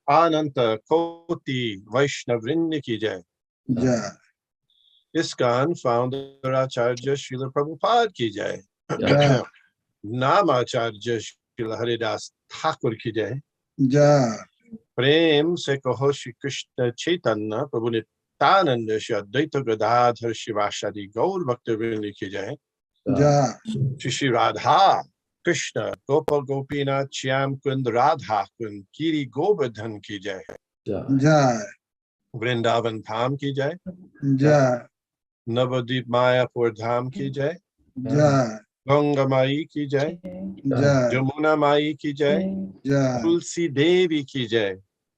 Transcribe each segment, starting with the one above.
Ananta Koti Vaishnavrinda ki jai. Jai. ISKCON founder Acharya Srila Prabhupada ki jai. Jai. Namacharya Srila Haridas Thakur ki jai. Jai. Prem se kaho Shri Krishna Chaitanya Prabhu Nityananda Shri Advaita Gadadhar Shivashadi Gaur Bhaktivinoda ki jai. Jai. Shri Radha Krishna Gopal Gopinath Shyam Kund Radha Kund Kiri Govardhan ki jai. Jai. Vrindavan Dham ki jai. Jai. Navadip Mayapur Dham ki jai. Jai. Ganga Mai ki jai. Jai. Jamuna Mai ki jai. Jai. Tulsi Devi ki jai.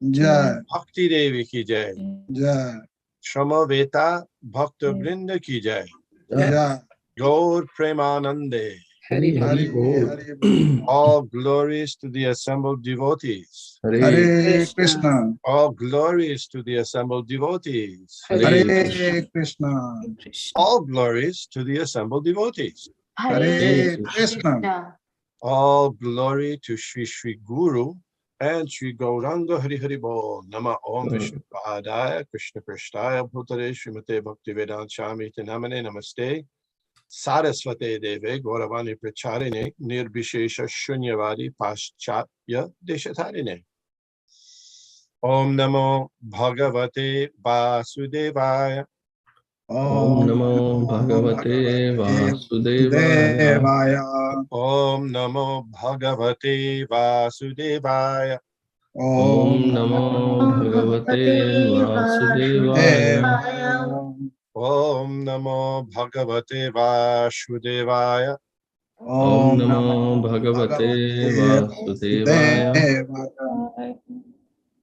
Jai. Bhakti Devi ki jai. Jai. Shramaveta Bhakta Vrinda ki jai. Jai. Gaur Premanande. Hari Hari Bol. All glories to the assembled devotees. Hare Krishna. All glories to the assembled devotees. Hare Krishna. All glories to the assembled devotees. Hare Krishna. All glory to Sri Sri Guru and Sri Gauranga Hari Hari Bol. Nama Om Vishnu Padaya Krishna Krishnaya Bhutare Srimate Bhakti Vedanta Swami Namane Namaste Saraswate Deve Gauravani Pracharine Nirbishesha Shunyavadi Paschatya Deshatarine. Om Namo Bhagavate Vasudevaya. Om Namo Bhagavate Vasudevaya. Om Namo Bhagavate Vasudevaya. Om Namo Bhagavate Vasudevaya. Om Namo Bhagavate Vasudevaya. Om Namo Bhagavate Vasudevaya.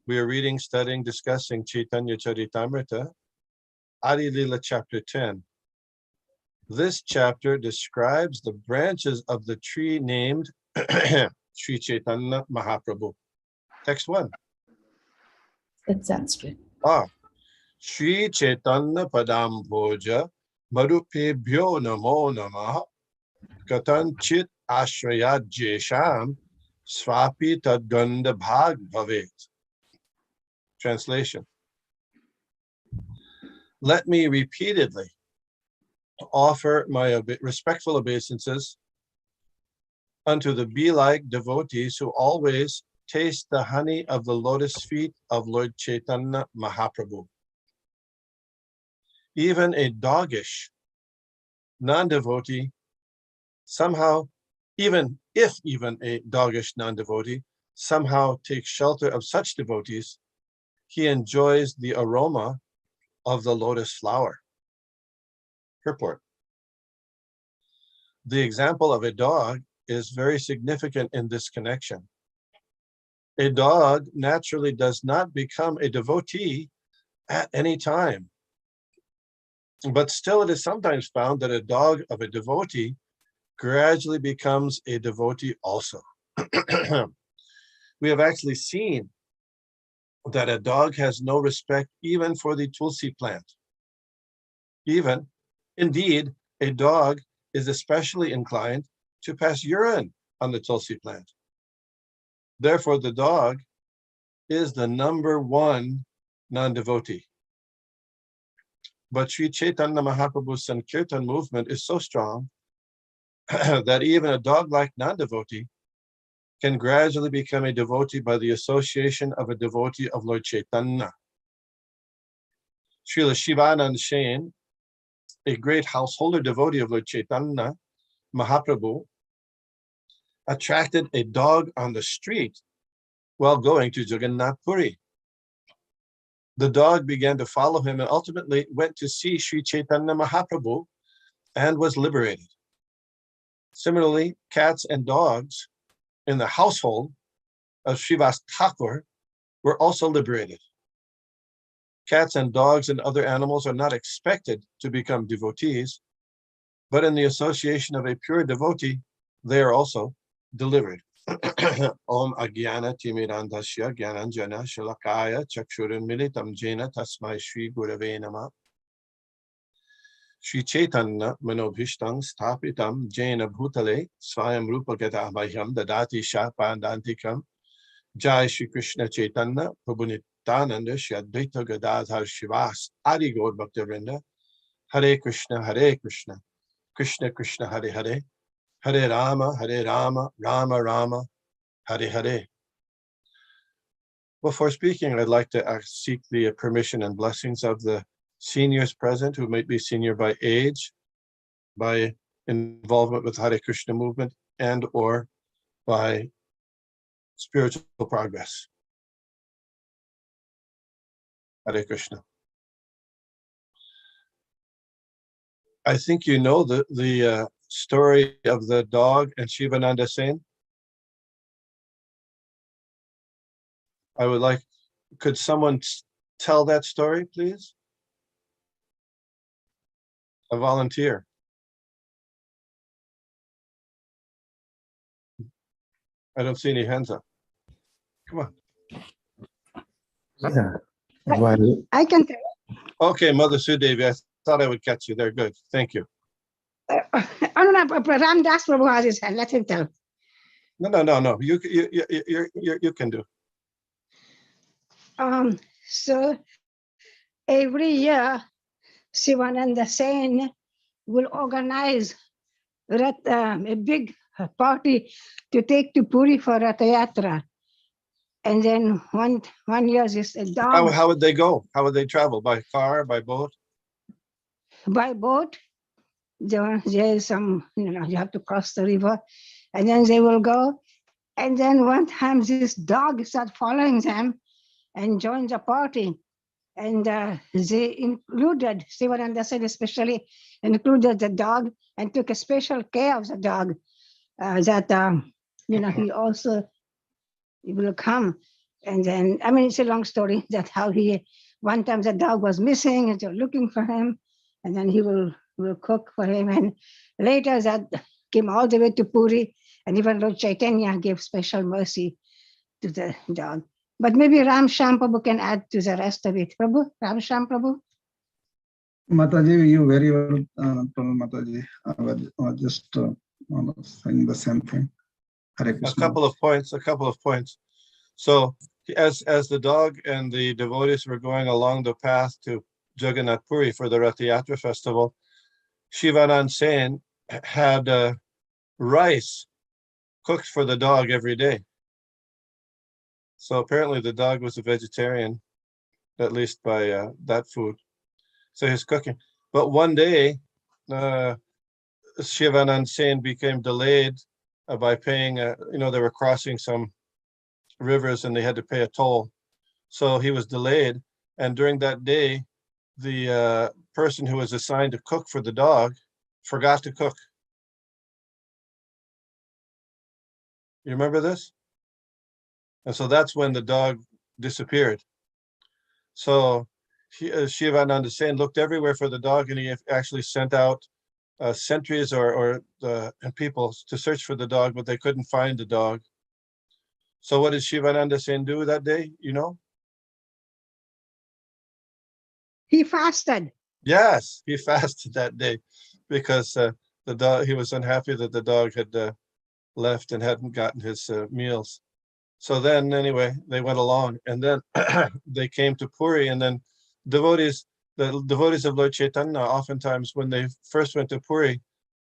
We are reading, studying, discussing Chaitanya Caritamrita, Adi Lila chapter 10. This chapter describes the branches of the tree named Sri Chaitanya Mahaprabhu. Text 1. It's Sanskrit. Sri Chaitanya Padam Bhoja Marupebhyo Namo Namaha Katanchit Ashrayat Jesham Swapi Tadganda Bhag Bhavet. Translation. Let me repeatedly offer my respectful obeisances unto the bee-like devotees who always taste the honey of the lotus feet of Lord Chaitanya Mahaprabhu. Even a doggish non-devotee somehow, even a doggish non-devotee somehow takes shelter of such devotees, he enjoys the aroma of the lotus flower. Purport. The example of a dog is very significant in this connection. A dog naturally does not become a devotee at any time, but still it is sometimes found that a dog of a devotee gradually becomes a devotee also. We have actually seen that a dog has no respect even for the tulsi plant. Indeed, a dog is especially inclined to pass urine on the tulsi plant. Therefore, the dog is the number one non-devotee. But Sri Chaitanya Mahaprabhu's Sankirtan movement is so strong that even a dog-like non-devotee can gradually become a devotee by the association of a devotee of Lord Chaitanya. Srila Shivanand Shain, a great householder devotee of Lord Chaitanya Mahaprabhu, attracted a dog on the street while going to Jagannath Puri. The dog began to follow him and ultimately went to see Sri Chaitanya Mahaprabhu and was liberated. Similarly, cats and dogs in the household of Srivas Thakur were also liberated. Cats and dogs and other animals are not expected to become devotees, but in the association of a pure devotee, they are also delivered. Om Agyana Timirandasya Gyananjana Shalakaya Chakshurim Militam Jena Tasmai Shri Gurave Nama Shri Chaitanya Manobhishtang Sthapitam Jena Bhutale Swayam Rupa Gata Mahyam Dadati Shapandantikam Jai Shri Krishna Chaitanya Prabhu Nityananda Shri Advaita Gadadhar Shivas Adi Gaur Bhaktivinoda. Hare Krishna, Krishna Krishna, Hare Hare, Hare Rama, Rama Rama, Hare Hare. Before speaking, I'd like to seek the permission and blessings of the seniors present who might be senior by age, by involvement with Hare Krishna movement, and or by spiritual progress. Hare Krishna. I think you know the story of the dog and Shivananda Sen. I would like, could someone tell that story, please? A volunteer. I don't see any hands up. Come on. Yeah. Well, I can tell. Okay, Mother Sudevi, I thought I would catch you there. Good. Thank you. Ram Das Prabhu has his hand. Let him tell. No. You can do. So every year, Sivananda Sen will organize a big party to take to Puri for Ratha Yatra. And then one year is a dog How would they go? How would they travel? By car, by boat? by boat. There's some, you have to cross the river, and then they will go. And then one time this dog started following them and joined the party. And they included, Sivananda said especially, included the dog and took a special care of the dog he also will come. And then, it's a long story that how one time the dog was missing and they're looking for him, and then he will cook for him. And later that came all the way to Puri, and even Lord Chaitanya gave special mercy to the dog. But maybe Ram Sham Prabhu can add to the rest of it. Prabhu, Ram Sham Prabhu? Mataji, you very well told, Mataji. I was just saying the same thing. Hare A Krishna. couple of points. So as the dog and the devotees were going along the path to Jagannath Puri for the Rath Yatra festival, Shivananda Sen had rice cooked for the dog every day. So apparently the dog was a vegetarian, at least by that food. So he's cooking. But one day, Shivananda Sen became delayed by paying, they were crossing some rivers and they had to pay a toll. So he was delayed. And during that day, the person who was assigned to cook for the dog forgot to cook. You remember this? And so that's when the dog disappeared. So Shivananda Sen looked everywhere for the dog, and he actually sent out sentries and people to search for the dog, but they couldn't find the dog. So what did Shivananda Sen do that day? You know? He fasted. Yes, he fasted that day because the dog. He was unhappy that the dog had left and hadn't gotten his meals. So then, anyway, they went along, and then they came to Puri, and then the devotees of Lord Chaitanya, oftentimes when they first went to Puri,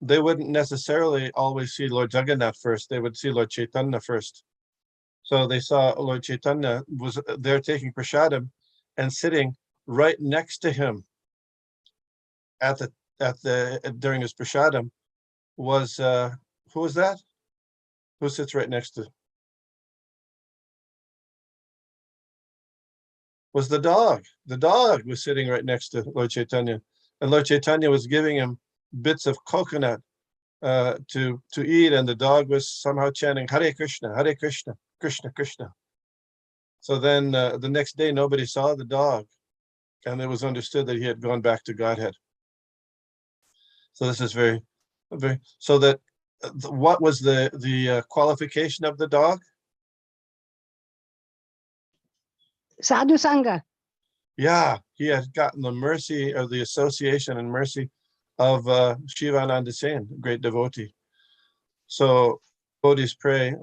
they wouldn't necessarily always see Lord Jagannath first. They would see Lord Chaitanya first. So they saw Lord Chaitanya was there taking prasadam and sitting right next to him during his prasadam was who was that? Who sits right next to? Was the dog. The dog was sitting right next to Lord Chaitanya, and Lord Chaitanya was giving him bits of coconut to eat, and the dog was somehow chanting Hare Krishna, Krishna Krishna. So then the next day nobody saw the dog, and it was understood that he had gone back to Godhead. So this is very so that what was the qualification of the dog? Sadhu Sangha. Yeah, he had gotten the mercy of the association and mercy of Shivananda Sen, great devotee. So devotees pray,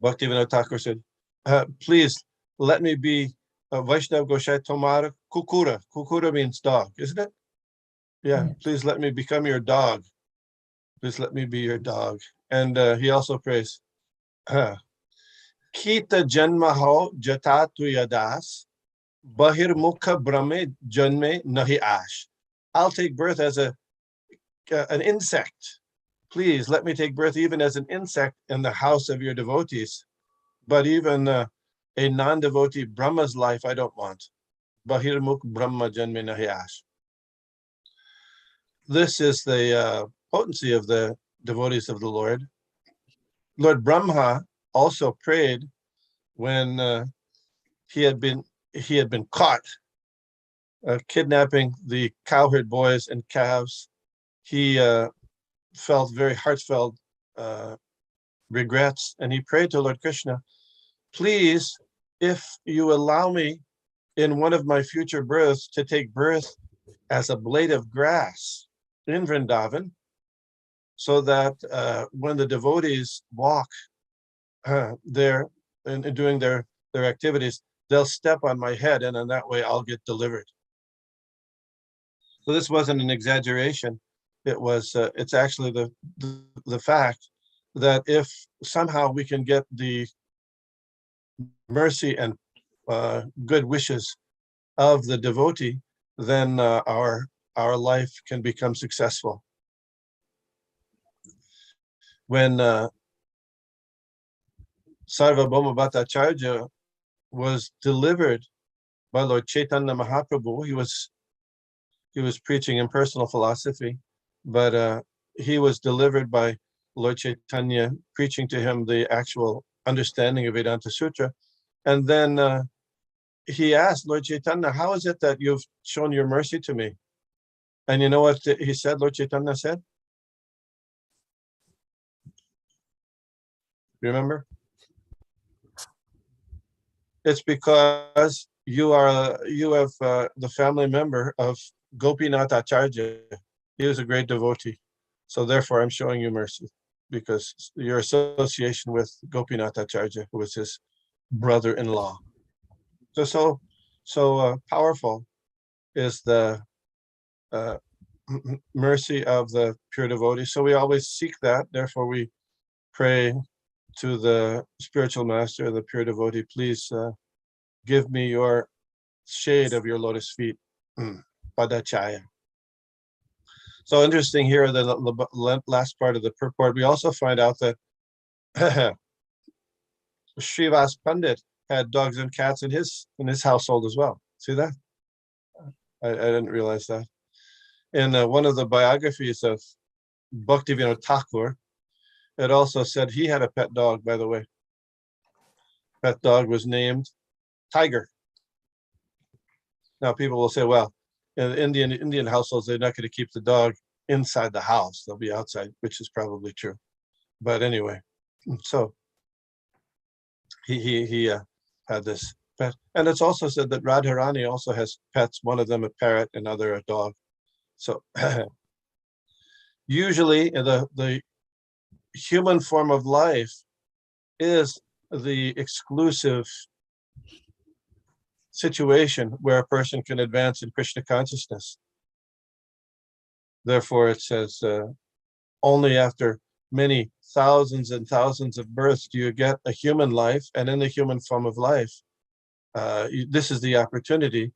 Bhaktivinoda Thakur said, please let me be Vaishnav Goshai Tomar Kukura. Kukura means dog, isn't it? Yeah, please let me become your dog. Please let me be your dog. And he also prays, Kita Janma Ho Jatatu Yadas, Bahir Mukha Brahme Janme Nahi Ash. I'll take birth as an insect. Please let me take birth even as an insect in the house of your devotees. But even a non-devotee Brahma's life, I don't want. Bahir Mukha Brahma Janme Nahi Ash. This is the potency of the devotees of the Lord. Lord Brahma also prayed when he had been caught kidnapping the cowherd boys and calves. He felt very heartfelt regrets, and he prayed to Lord Krishna, please, if you allow me in one of my future births to take birth as a blade of grass in Vrindavan, so that when the devotees walk there and doing their activities, they'll step on my head, and in that way I'll get delivered. So this wasn't an exaggeration. It was. It's actually the fact that if somehow we can get the mercy and good wishes of the devotee, then our life can become successful. When Sarvabhauma Bhattacharya was delivered by Lord Chaitanya Mahaprabhu, he was preaching impersonal philosophy, but he was delivered by Lord Chaitanya preaching to him the actual understanding of Vedanta Sutra. And then he asked Lord Chaitanya, how is it that you've shown your mercy to me? And you know what he said, Lord Chaitanya said? Remember? It's because you have the family member of Gopinath Acharya. He was a great devotee. So therefore I'm showing you mercy, because your association with Gopinath Acharya, who was his brother-in-law. So powerful is the mercy of the pure devotee. So we always seek that. Therefore we pray to the spiritual master, the pure devotee, please give me your shade of your lotus feet, Padachaya. So interesting here, the last part of the purport, we also find out that Srivas Pandit had dogs and cats in his household as well. See that? I didn't realize that. In one of the biographies of Bhaktivinoda Thakur, it also said he had a pet dog, by the way. Pet dog was named Tiger. Now people will say, well, in Indian households, they're not going to keep the dog inside the house. They'll be outside, which is probably true. But anyway, so he had this pet. And it's also said that Radharani also has pets, one of them a parrot, another a dog. So usually the human form of life is the exclusive situation where a person can advance in Krishna consciousness. Therefore, it says only after many thousands and thousands of births do you get a human life, and in the human form of life, this is the opportunity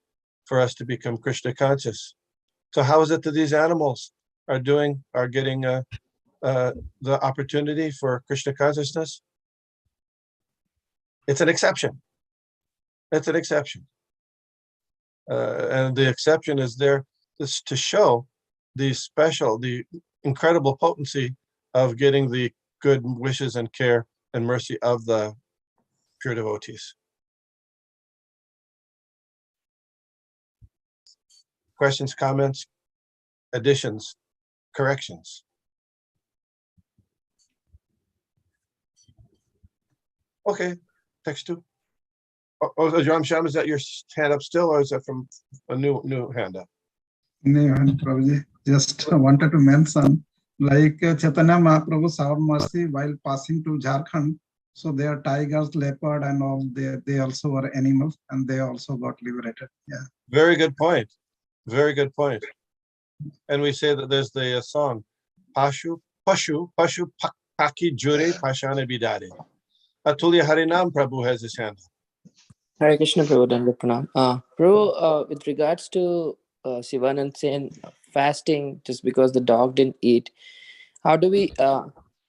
for us to become Krishna conscious. So how is it that these animals are getting the opportunity for Krishna consciousness? It's an exception. It's an exception. And the exception is there to show the incredible potency of getting the good wishes and care and mercy of the pure devotees. Questions, comments, additions, corrections? Okay, text two. Oh, Ram Sham, is that your hand up still, or is that from a new hand up? No, Prabhuji, just wanted to mention, like Chaitanya Mahaprabhu showed mercy while passing to Jharkhand So they are tigers, leopard, and all. They also were animals, and they also got liberated. Yeah. Very good point. Very good point. And we say that there's the song, Pashu Paki Jure Pashana Bidade. Atulya Harinam Prabhu has his hand. Hare Krishna, Prabhu, Dandava Pranam. Prabhu, with regards to Shivanand saying fasting just because the dog didn't eat, how do we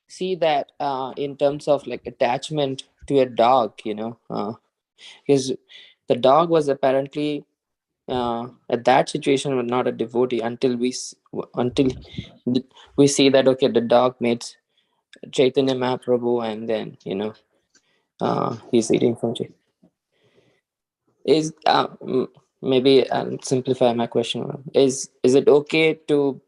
see that in terms of like attachment to a dog? Because the dog was apparently at that situation was not a devotee until we see that okay, the dog meets Chaitanya Mahaprabhu, and then he's eating from Chaitanya. Is maybe I'll simplify my question. Is it okay to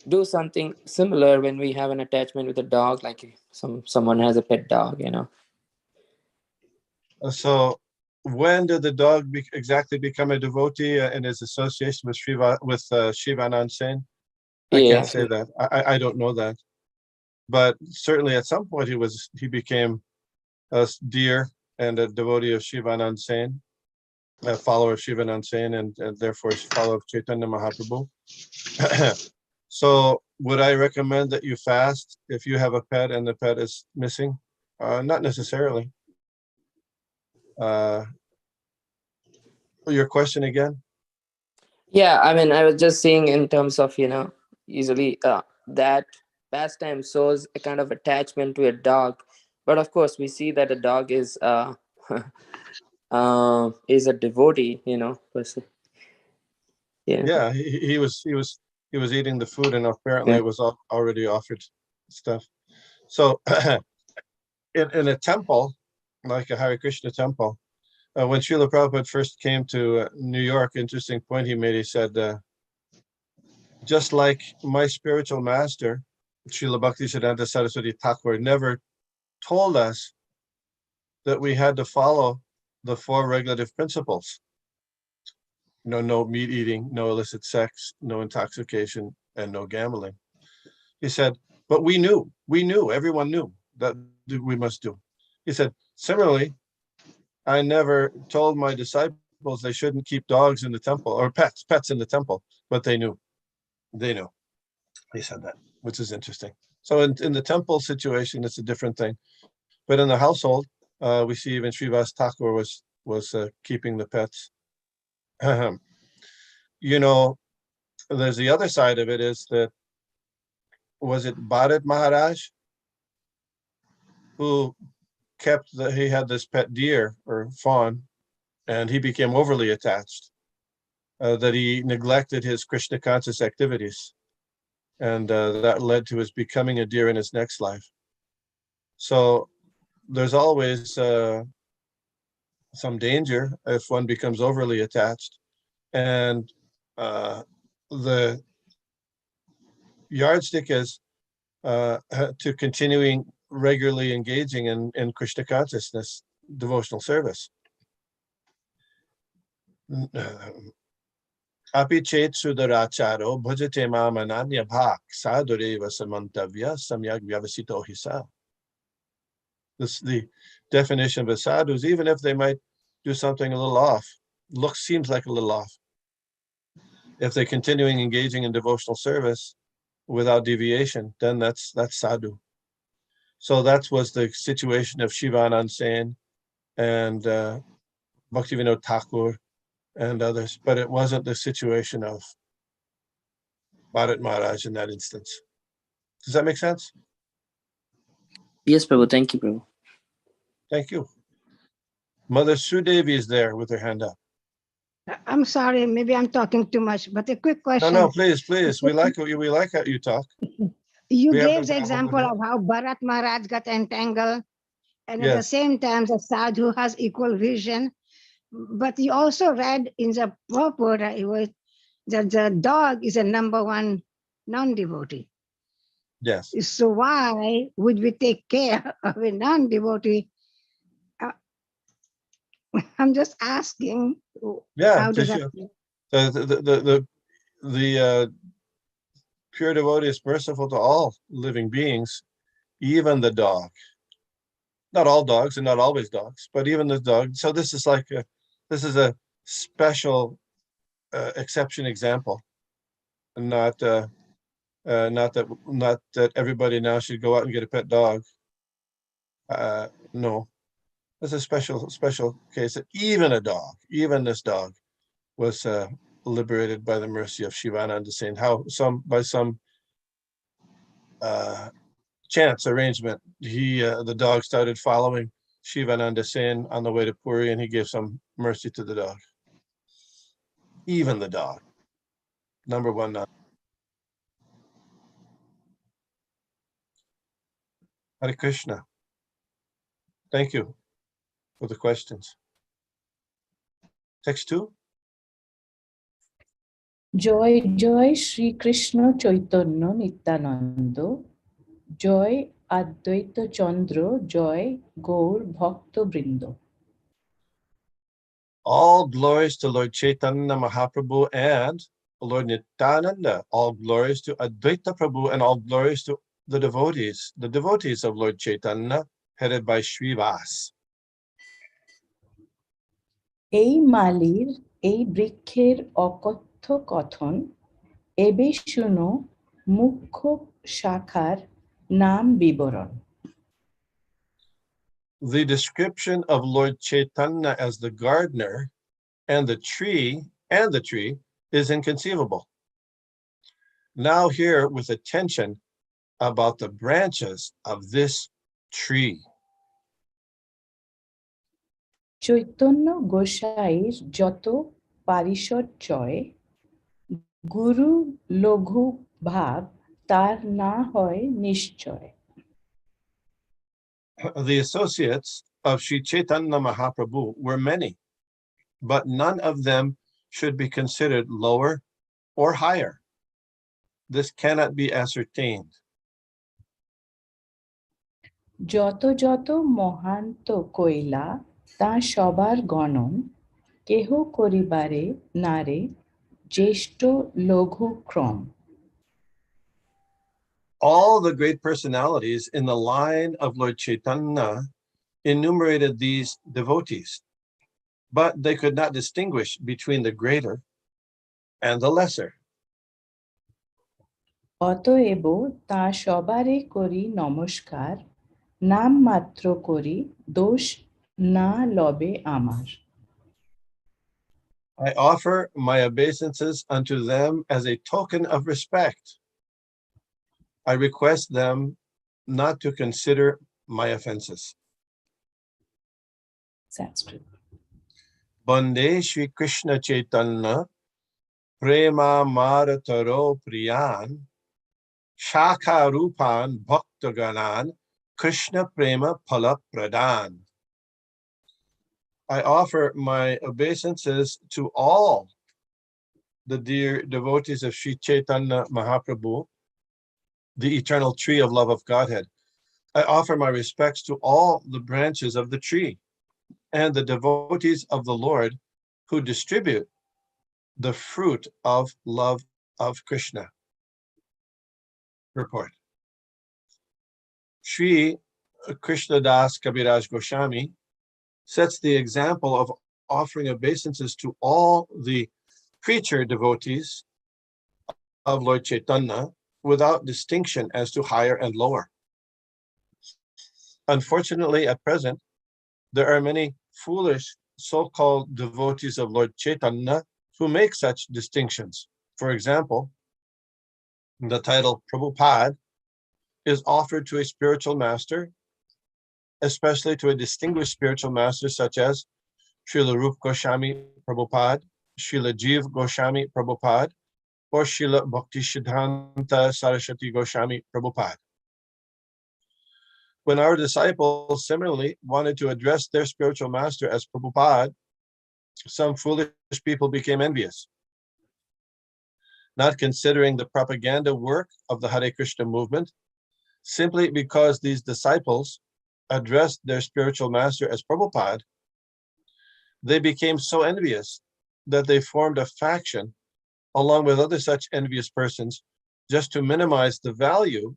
do something similar when we have an attachment with a dog, like someone has a pet dog, So when did the dog exactly become a devotee in his association with Shivanand Sen? I Yeah. can't say that. I don't know that. But certainly at some point he became a dear and a devotee of Shivanand Sen, a follower of Shivanand Sen, and therefore a follower of Chaitanya Mahaprabhu. So would I recommend that you fast if you have a pet and the pet is missing? Not necessarily. Your question again? Yeah, I mean, I was just saying in terms of usually that pastime shows a kind of attachment to a dog, but of course we see that a dog is is a devotee, person. Yeah, he was eating the food, and apparently it was already offered stuff. So in a temple, like a Hare Krishna temple, when Srila Prabhupada first came to New York, interesting point he made, he said, just like my spiritual master, Srila Bhaktisiddhanta Saraswati Thakur, never told us that we had to follow the 4 regulative principles. No meat eating, no illicit sex, no intoxication, and no gambling. He said, but we knew, everyone knew that we must do. He said, similarly, I never told my disciples they shouldn't keep dogs in the temple or pets in the temple, but they knew. He said that, which is interesting. So in the temple situation, it's a different thing. But in the household, we see even Srivas Thakur was keeping the pets. There's the other side of it is that, was it Bharat Maharaj who he had this pet deer or fawn, and he became overly attached, that he neglected his Krishna conscious activities. And that led to his becoming a deer in his next life. So there's always some danger if one becomes overly attached. And the yardstick is to continuing regularly engaging in Krishna consciousness, devotional service. Api chet sudaracharo bhajate mam ananya bhak sadureva samantavya samyak vyavasito hisa. This the definition of a sadhu is even if they might do something a little off, seems like a little off. If they're continuing engaging in devotional service without deviation, then that's sadhu. So that was the situation of Shivanand Sen and Bhaktivinoda Thakur and others, but it wasn't the situation of Bharat Maharaj in that instance. Does that make sense? Yes, Prabhu. Thank you, Prabhu. Thank you. Mother Sudevi is there with her hand up. I'm sorry, maybe I'm talking too much, but a quick question. No, please. We like how you talk. You gave the example of how Bharat Maharaj got entangled, and at the same time, the sadhu has equal vision. But you also read in the purport that the dog is a #1 non-devotee. Yes. So why would we take care of a non-devotee? I'm just asking. Yeah, how does that? The pure devotee is merciful to all living beings, even the dog. Not all dogs and not always dogs, but even the dog. So this is like this is a special exception example, not not that everybody now should go out and get a pet dog. No, it's a special case that even a dog, even this dog, was liberated by the mercy of Shivananda Sen. How by some chance arrangement, the dog started following Shivananda Sen on the way to Puri, and he gave some mercy to the dog. Even the dog. Number one. Hare Krishna. Thank you for the questions. Text 2. জয় জয় শ্রীকৃষ্ণ চৈতন্য নিত্যানন্দ, জয় অদ্বৈত চন্দ্র, জয় গৌর ভক্তবৃন্দ. All glories to Lord Chaitanya Mahaprabhu and Lord Nityananda. All glories to Advaita Prabhu and all glories to the devotees of Lord Chaitanya, headed by Srivas. এই মালির এই বৃক্ষের অকথ্য কথন, এবে শুনো মুখ্য শাখার নাম বিবরণ. The description of Lord Chaitanya as the gardener and the tree is inconceivable. Now hear with attention about the branches of this tree. Chaitanya গোসাইর যত পারিষদচয়, গুরু লঘু ভাব তার না হয় নিশ্চয়. The associates of Sri Chaitanya Mahaprabhu were many, but none of them should be considered lower or higher. This cannot be ascertained. যত যত মহান্ত কইলা তা সবার গণন, কেহ করিবারে নারে জ্যেষ্ঠ লঘু ক্রম. All the great personalities in the line of Lord Chaitanya enumerated these devotees, but they could not distinguish between the greater and the lesser. অতএব তা সবারে করি নমস্কার, নাম মাত্র করি দোষ না লবে আমার. I offer my obeisances unto them as a token of respect. I request them not to consider my offenses. Sanskrit. Bande Shri Krishna Chaitanya Prema Marataro Priyan Shakha Rupan Bhaktaganan Krishna Prema Phala Pradan. I offer my obeisances to all the dear devotees of Sri Chaitanya Mahaprabhu, the eternal tree of love of Godhead. I offer my respects to all the branches of the tree and the devotees of the Lord who distribute the fruit of love of Krishna. Report. Sri Krishnadas Kaviraj Goswami sets the example of offering obeisances to all the creature devotees of Lord Chaitanya without distinction as to higher and lower. Unfortunately, at present, there are many foolish so-called devotees of Lord Chaitanya who make such distinctions. For example, the title Prabhupada is offered to a spiritual master, especially to a distinguished spiritual master such as Srila Rup Goswami Prabhupada, Srila Jiv Goswami Prabhupada, or Srila Bhaktisiddhanta Saraswati Goswami Prabhupada. When our disciples similarly wanted to address their spiritual master as Prabhupada, some foolish people became envious. Not considering the propaganda work of the Hare Krishna movement, simply because these disciples addressed their spiritual master as Prabhupada, they became so envious that they formed a faction along with other such envious persons just to minimize the value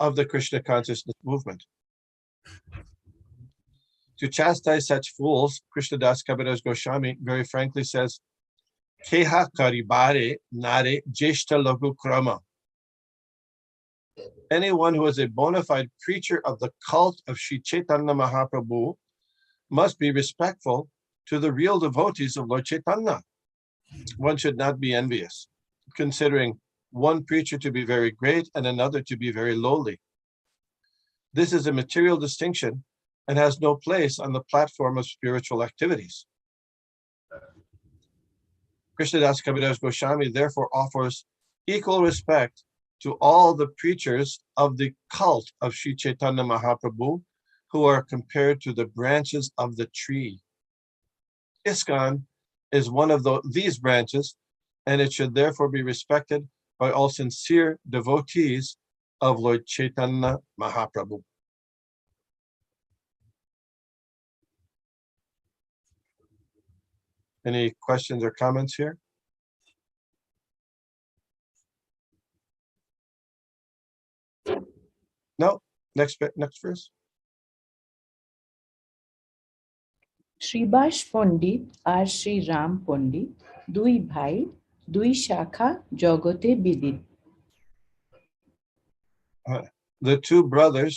of the Krishna consciousness movement. To chastise such fools, Krishnadas Kaviraj Goswami very frankly says, Keha karibare nare jeshta lagu krama. Anyone who is a bona fide creature of the cult of Sri Chaitanya Mahaprabhu must be respectful to the real devotees of Lord Chaitanya. One should not be envious, considering one preacher to be very great and another to be very lowly. This is a material distinction and has no place on the platform of spiritual activities. Krishnadas Kaviraj Goswami therefore offers equal respect to all the preachers of the cult of Sri Chaitanya Mahaprabhu who are compared to the branches of the tree. ISKCON is one of these branches, and it should therefore be respected by all sincere devotees of Lord Chaitanya Mahaprabhu. Any questions or comments here? No? Next verse. Srivas পণ্ডিত আর শ্রী রাম পণ্ডিত দুই ভাই দুই শাখা জগতে বিদিত। The two brothers,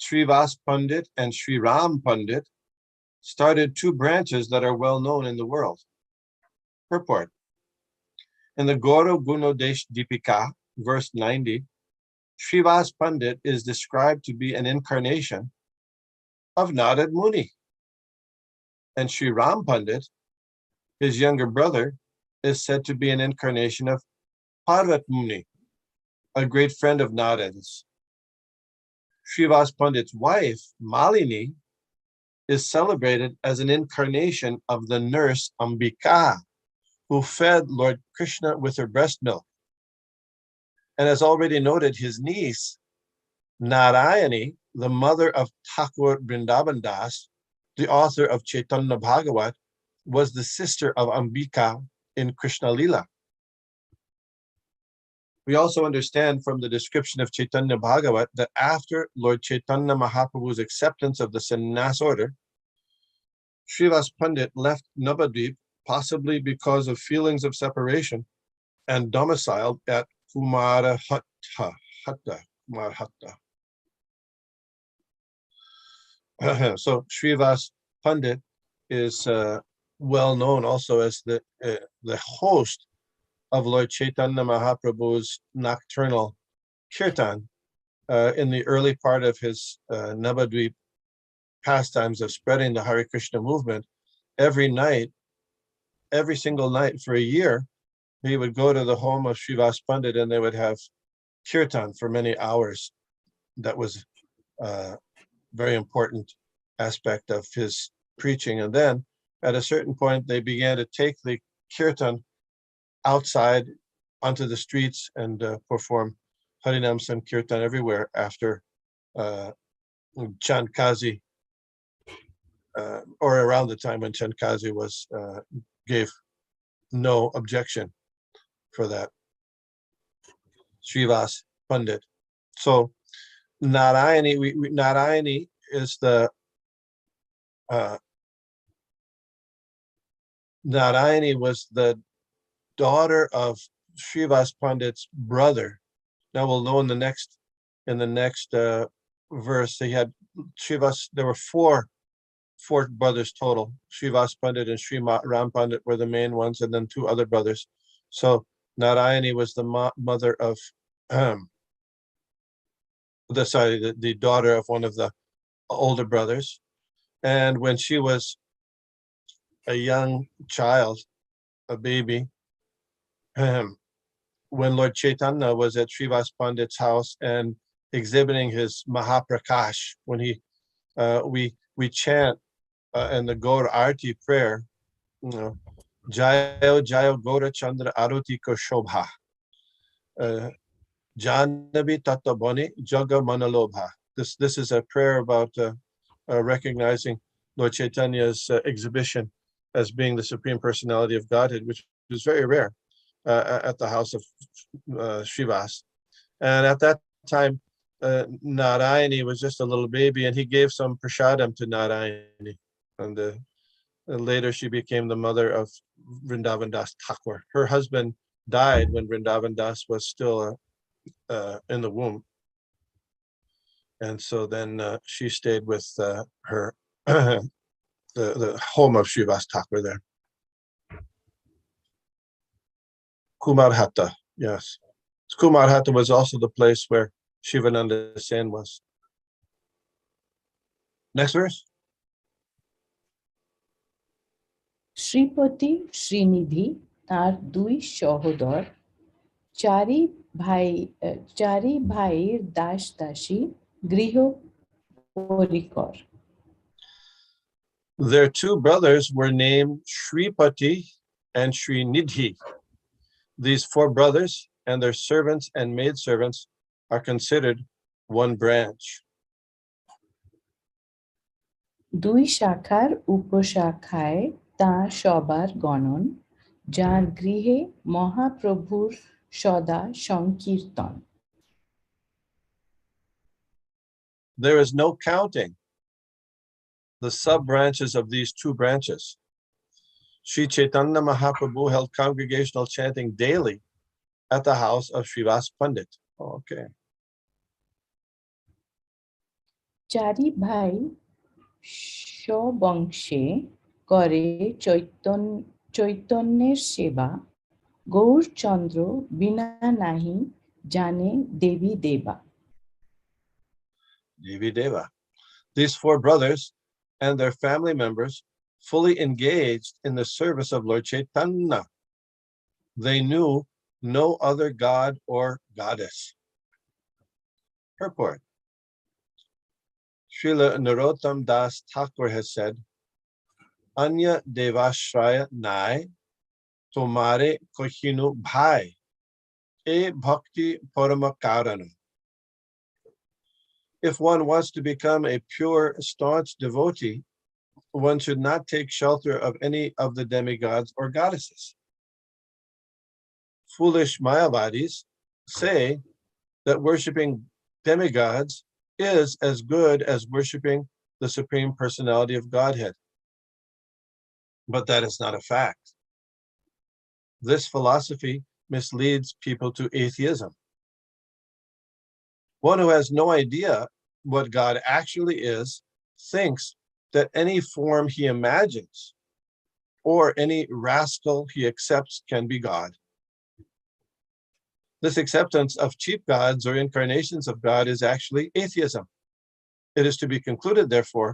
Srivas Pandit and Sri Ram Pandit, started two branches that are well known in the world. Purport. In the Gaura Gunodesh Dipika, verse 90, Srivas Pandit is described to be an incarnation of Narad Muni. And Sri Ram Pandit, his younger brother, is said to be an incarnation of Parvat Muni, a great friend of Narad's. Srivas Pandit's wife, Malini, is celebrated as an incarnation of the nurse Ambika, who fed Lord Krishna with her breast milk. And as already noted, his niece, Narayani, the mother of Thakur Vrindavan Das, the author of Chaitanya Bhagavat, was the sister of Ambika in Krishna Lila. We also understand from the description of Chaitanya Bhagavat that after Lord Chaitanya Mahaprabhu's acceptance of the sannyas order, Srivas Pandit left Navadvip, possibly because of feelings of separation, and domiciled at Kumarahatta. So Srivas Pandit is well known also as the host of Lord Chaitanya Mahaprabhu's nocturnal kirtan in the early part of his Navadvip pastimes of spreading the Hare Krishna movement. Every single night for a year, he would go to the home of Srivas Pandit and they would have kirtan for many hours. That was a very important aspect of his preaching. And then at a certain point, they began to take the kirtan outside onto the streets and perform Harinam Sankirtan everywhere after Chandkazi, or around the time when Chandkazi gave no objection for that. Srivas Pandit. So Narayani is the Narayani was the daughter of Srivas Pandit's brother. Now we'll know in the next verse. They had Srivas. There were four brothers total. Srivas Pandit and Sri Ram Pandit were the main ones, and then two other brothers. So Narayani was the mother of the daughter of one of the older brothers. And when she was a young child, a baby, when Lord Chaitanya was at Srivas Pandit's house and exhibiting his Mahaprakash, when we chant in the Gaur Arti prayer, Jayo Jayo Gaura Chandra Aruti Ko Shobha, Janabi Tatabani Jaga Manalobha. This is a prayer about recognizing Lord Chaitanya's exhibition as being the Supreme Personality of Godhead, which is very rare at the house of Srivas. And at that time, Narayani was just a little baby, and he gave some prasadam to Narayani. And later she became the mother of Vrindavan Das Thakur. Her husband died when Vrindavan Das was still in the womb. And so then she stayed with her, the home of Srivas Thakur there. Kumarhata, yes. Kumarhata was also the place where Shivananda Sen was. Next verse. Sripati Srinidhi তার দুই সহোদর চারি ভাইয়ের দাস দাসী গৃহ পরিকর. Their two brothers were named Shripati and Srinidhi. These four brothers and their servants and maidservants are considered one branch. দুই শাখার উপশাখায় তা সবার গণন, যার গৃহে মহাপ্রভুর সদা সংকীর্তন. There is no counting the sub-branches of these two branches. Sri Chaitanya Mahaprabhu held congregational chanting daily at the house of Srivas Pandit. Okay. চারি ভাই স্ববংশে করে চৈতন্যের সেবা, গৌরচন্দ্র বিনা নাহি জানে দেবী দেবা. Devi Deva. These four brothers and their family members fully engaged in the service of Lord Chaitanya. They knew no other god or goddess. Purport. Srila Narottam Das Thakur has said, Anya Devashraya Nai Tomare Kohinu Bhai E Bhakti Paramakarana. If one wants to become a pure, staunch devotee, one should not take shelter of any of the demigods or goddesses. Foolish Mayavadis say that worshipping demigods is as good as worshipping the Supreme Personality of Godhead. But that is not a fact. This philosophy misleads people to atheism. One who has no idea what God actually is thinks that any form he imagines or any rascal he accepts can be God. This acceptance of cheap gods or incarnations of God is actually atheism. It is to be concluded, therefore,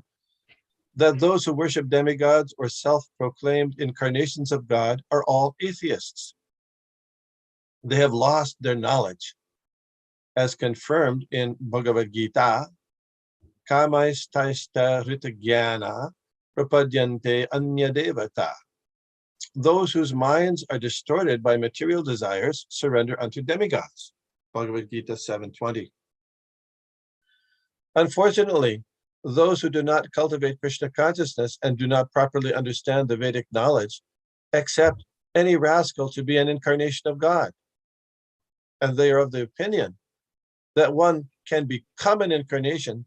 that those who worship demigods or self-proclaimed incarnations of God are all atheists. They have lost their knowledge, as confirmed in Bhagavad Gita, Kamaistaista Ritagyana Prapadyante Anya Devata. Those whose minds are distorted by material desires surrender unto demigods. Bhagavad Gita 7:20. Unfortunately, those who do not cultivate Krishna consciousness and do not properly understand the Vedic knowledge accept any rascal to be an incarnation of God. And they are of the opinion that one can become an incarnation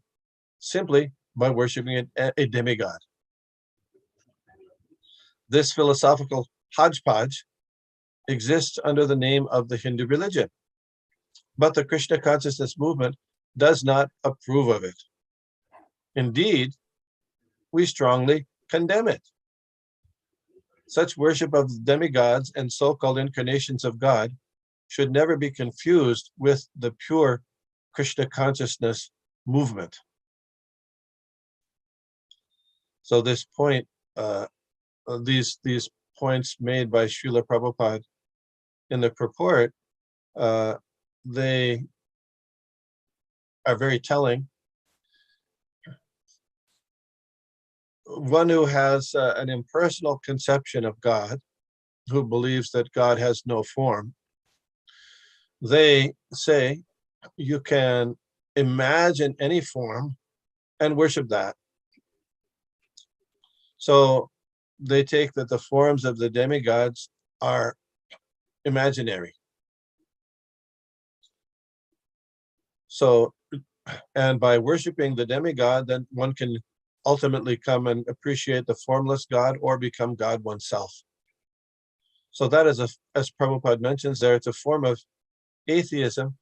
simply by worshiping a demigod. This philosophical hodgepodge exists under the name of the Hindu religion, but the Krishna consciousness movement does not approve of it. Indeed, we strongly condemn it. Such worship of demigods and so-called incarnations of God should never be confused with the pure Krishna consciousness movement. So this point, these points made by Srila Prabhupada in the purport, they are very telling. One who has an impersonal conception of God, who believes that God has no form, they say you can imagine any form and worship that. So they take that the forms of the demigods are imaginary. So And by worshiping the demigod, then one can ultimately come and appreciate the formless God or become God oneself. So that is, as Prabhupada mentions there, it's a form of atheism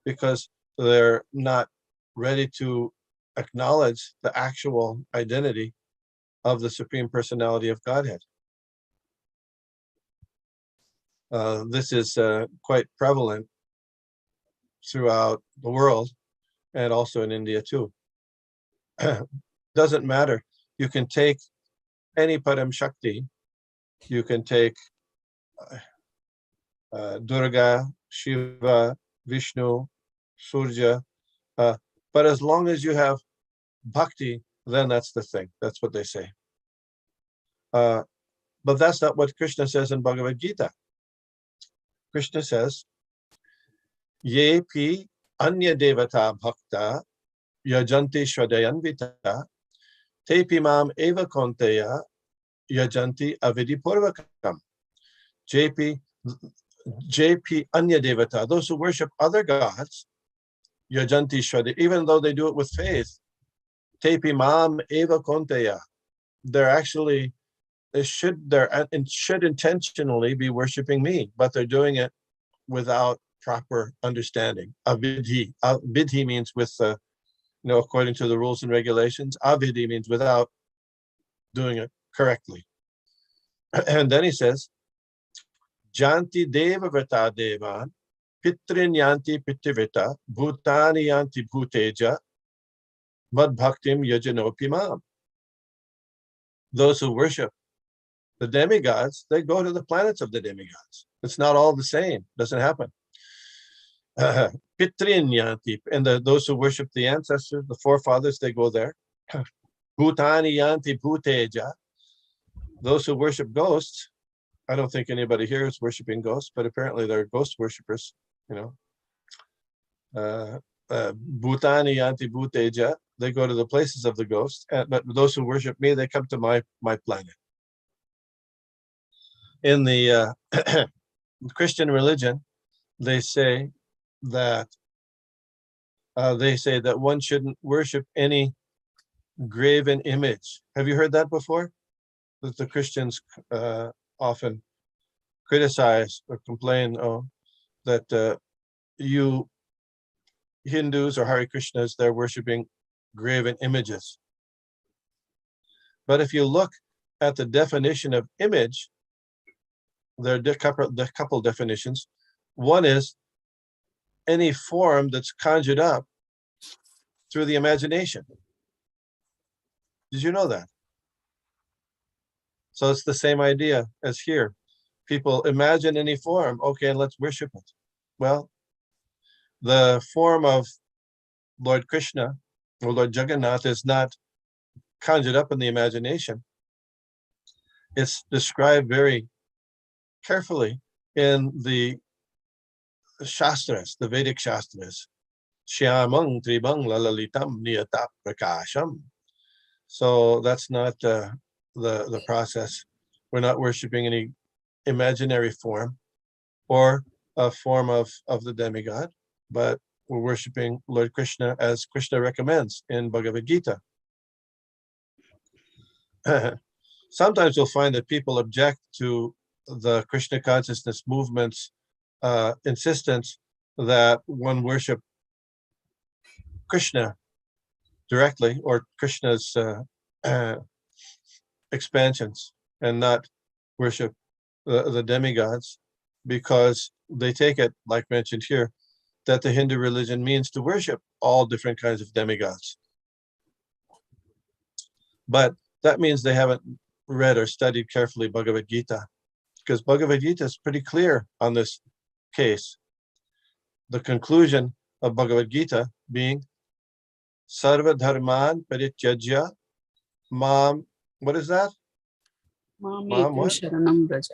because they're not ready to acknowledge the actual identity of the Supreme Personality of Godhead. This is quite prevalent throughout the world and also in India too. Doesn't matter. You can take any Param Shakti, you can take Durga, Shiva, Vishnu, Surya, but as long as you have bhakti, then that's the thing. That's what they say. But that's not what Krishna says in Bhagavad Gita. Krishna says, Ye pi anya devata bhakta yajanti shwadayanvita te pi mam eva konteya yajanti avidipurvakam. JP anya devata, those who worship other gods, yajanti shwada, even though they do it with faith, te pi mam eva konteya, they're actually, they should intentionally be worshiping me, but they're doing it without proper understanding. Avidhi. Vidhi means with, according to the rules and regulations. Avidhi means without doing it correctly. And then he says, Janti deva vrata devan, pitrin yanti pitivita, bhutani yanti bhuteja, mad bhaktim yajanopi mam. Those who worship the demigods, they go to the planets of the demigods. It's not all the same. Doesn't happen. Pitrin yanti, and those who worship the ancestors, the forefathers, they go there. Bhutani yanti bhuteja. Those who worship ghosts, I don't think anybody here is worshiping ghosts, but apparently they're ghost worshippers, Bhutani yanti bhuteja, they go to the places of the ghosts, but those who worship me, they come to my planet. In the Christian religion, they say that one shouldn't worship any graven image. Have you heard that before? That the Christians often criticize or complain, that you Hindus or Hare Krishnas, they're worshiping graven images. But if you look at the definition of image, there are a couple definitions. One is any form that's conjured up through the imagination. Did you know that? So it's the same idea as here. People imagine any form, okay, and let's worship it. Well, the form of Lord Krishna or Lord Jagannath is not conjured up in the imagination. It's described very carefully in the Shastras, the Vedic Shastras. Shyamang tribang lalalitam niyata prakasham. So that's not the process. We're not worshiping any imaginary form or a form of the demigod, but we're worshiping Lord Krishna as Krishna recommends in Bhagavad Gita. Sometimes you'll find that people object to the Krishna consciousness movement's insistence that one worship Krishna directly or Krishna's expansions and not worship the demigods, because they take it, like mentioned here, that the Hindu religion means to worship all different kinds of demigods. But that means they haven't read or studied carefully Bhagavad Gita, because Bhagavad Gita is pretty clear on this case. The conclusion of Bhagavad Gita being Sarva Dharman Parityajya Mam, what is that? Mam Mam what? sharanam braja.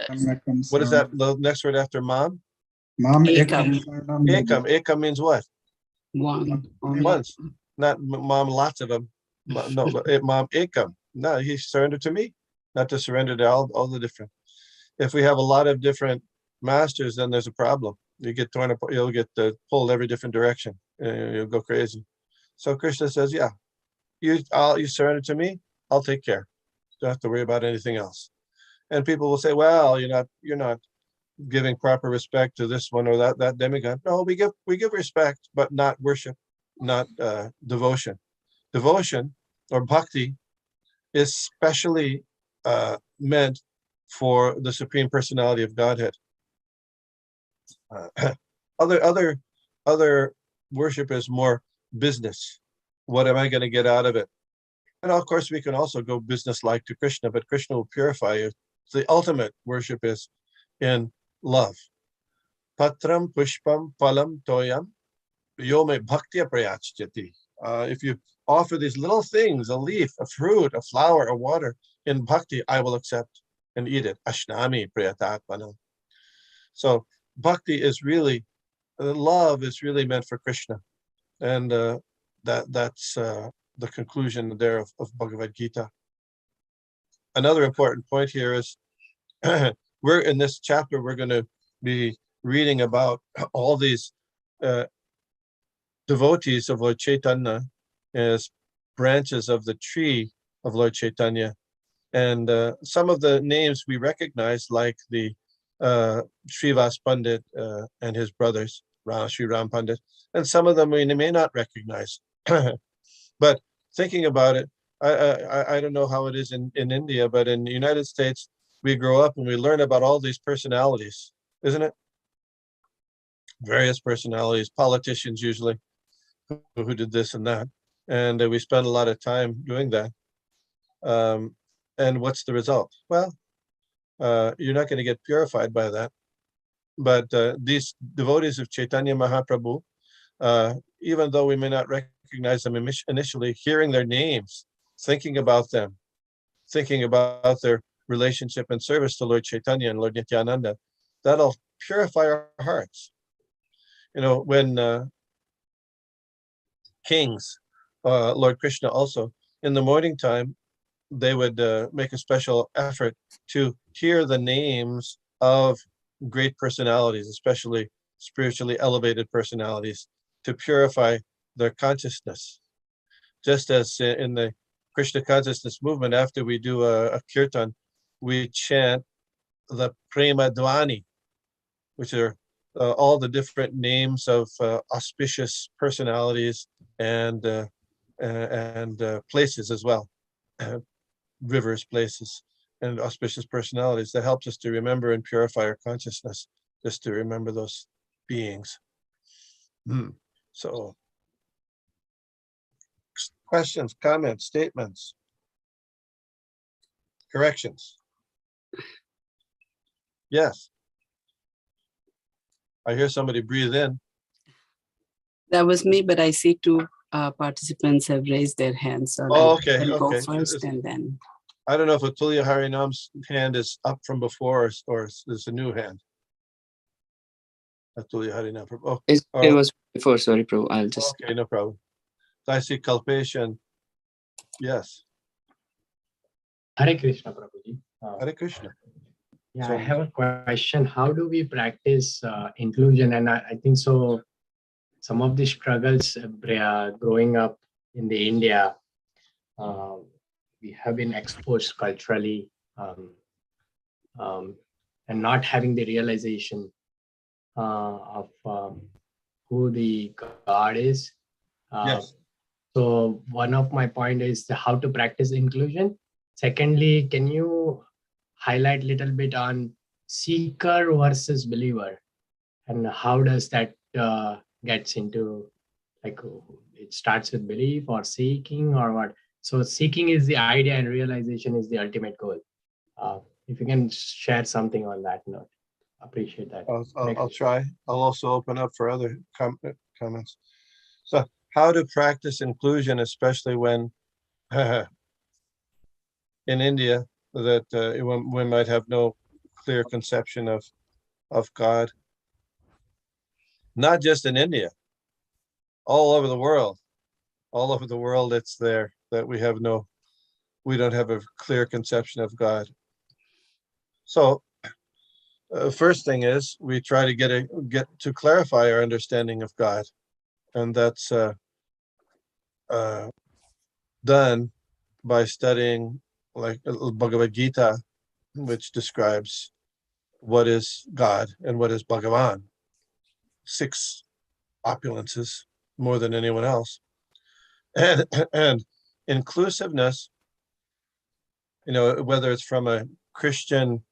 What is that, the next word after Mam? Mam Ekam. Ekam. Ekam means what? One. Once. Not Mam, lots of them. No, but Mam Ekam. No, he surrendered to me, not to surrender to all the different. If we have a lot of different masters, then there's a problem. You get torn apart, you'll get pulled every different direction. You'll go crazy. So Krishna says, yeah, you surrender to me, I'll take care. Don't have to worry about anything else. And people will say, well, you're not giving proper respect to this one or that demigod. No, we give respect, but not worship, not devotion. Devotion or bhakti is specially meant for the Supreme Personality of Godhead. Other worship is more business. What am I going to get out of it? And of course, we can also go business-like to Krishna, but Krishna will purify you. The ultimate worship is in love. Patram pushpam phalam toyam yome bhaktya prayachati. If you offer these little things, a leaf, a fruit, a flower, a water, in bhakti, I will accept and eat it. Ashnami priyatatmanam. So bhakti is really, love is really meant for Krishna. And that's the conclusion there of Bhagavad Gita. Another important point here is we're in this chapter, we're going to be reading about all these devotees of Lord Chaitanya as branches of the tree of Lord Chaitanya. And some of the names we recognize, like the Srivas Pandit and his brothers, Sri Ram Pandit, and some of them we may not recognize. But thinking about it, I don't know how it is in India, but in the United States, we grow up and we learn about all these personalities, isn't it? Various personalities, politicians usually, who did this and that. And we spend a lot of time doing that. And what's the result? Well, you're not going to get purified by that. But these devotees of Chaitanya Mahaprabhu, even though we may not recognize them initially, hearing their names, thinking about them, thinking about their relationship and service to Lord Chaitanya and Lord Nityananda, that'll purify our hearts. When kings, Lord Krishna also, in the morning time, they would make a special effort to hear the names of great personalities, especially spiritually elevated personalities, to purify their consciousness. Just as in the Krishna consciousness movement, after we do a kirtan, we chant the prema dvani, which are all the different names of auspicious personalities and places as well, rivers, places, and auspicious personalities. That helps us to remember and purify our consciousness, just to remember those beings. So, questions, comments, statements, corrections? Yes. I hear somebody breathe in. That was me, but I see two participants have raised their hands. So okay. Go first and then. I don't know if Atulya Harinam's hand is up from before or is a new hand. Atulya Harinam. Oh, It was before, sorry, Prabhu. I'll just. Okay, no problem. I see Kalpeshan. Yes. Hare Krishna, Prabhuji. Hare Krishna. Yeah, So, I have a question. How do we practice inclusion? And I think so. Some of the struggles growing up in the India, we have been exposed culturally and not having the realization of who the God is. yes. So one of my point is how to practice inclusion. Secondly, can you highlight a little bit on seeker versus believer, and how does that gets into, like, it starts with belief or seeking or what? So seeking is the idea and realization is the ultimate goal. If you can share something on that note, appreciate that. I'll try. I'll also open up for other comments. So, how to practice inclusion, especially when in India, that we might have no clear conception of God. Not just in India, all over the world. All over the world, it's there that we don't have a clear conception of God. So, first thing is we try to get to clarify our understanding of God, and that's done by studying like Bhagavad Gita, which describes what is God and what is Bhagavan. 6 opulences, more than anyone else. And inclusiveness, whether it's from a Christian,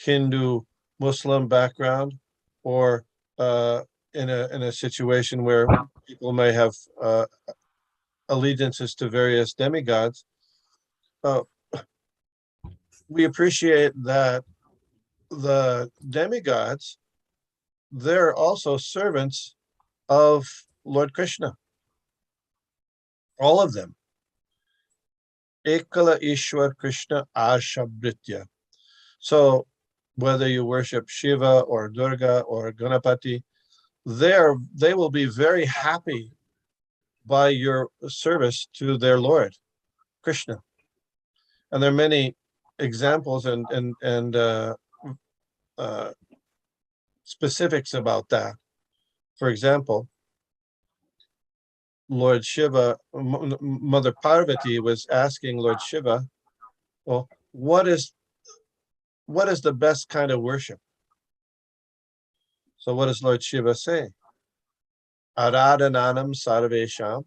Hindu, Muslim background, or in a situation where people may have allegiances to various demigods, we appreciate that the demigods, they're also servants of Lord Krishna. All of them. Ekala Ishwar Krishna Ashabritya. So whether you worship Shiva or Durga or Ganapati, they will be very happy by your service to their Lord, Krishna. And there are many examples and specifics about that. For example, Lord Shiva, Mother Parvati was asking Lord Shiva, well, what is the best kind of worship? So what does Lord Shiva say? Aradhananam sarvesham,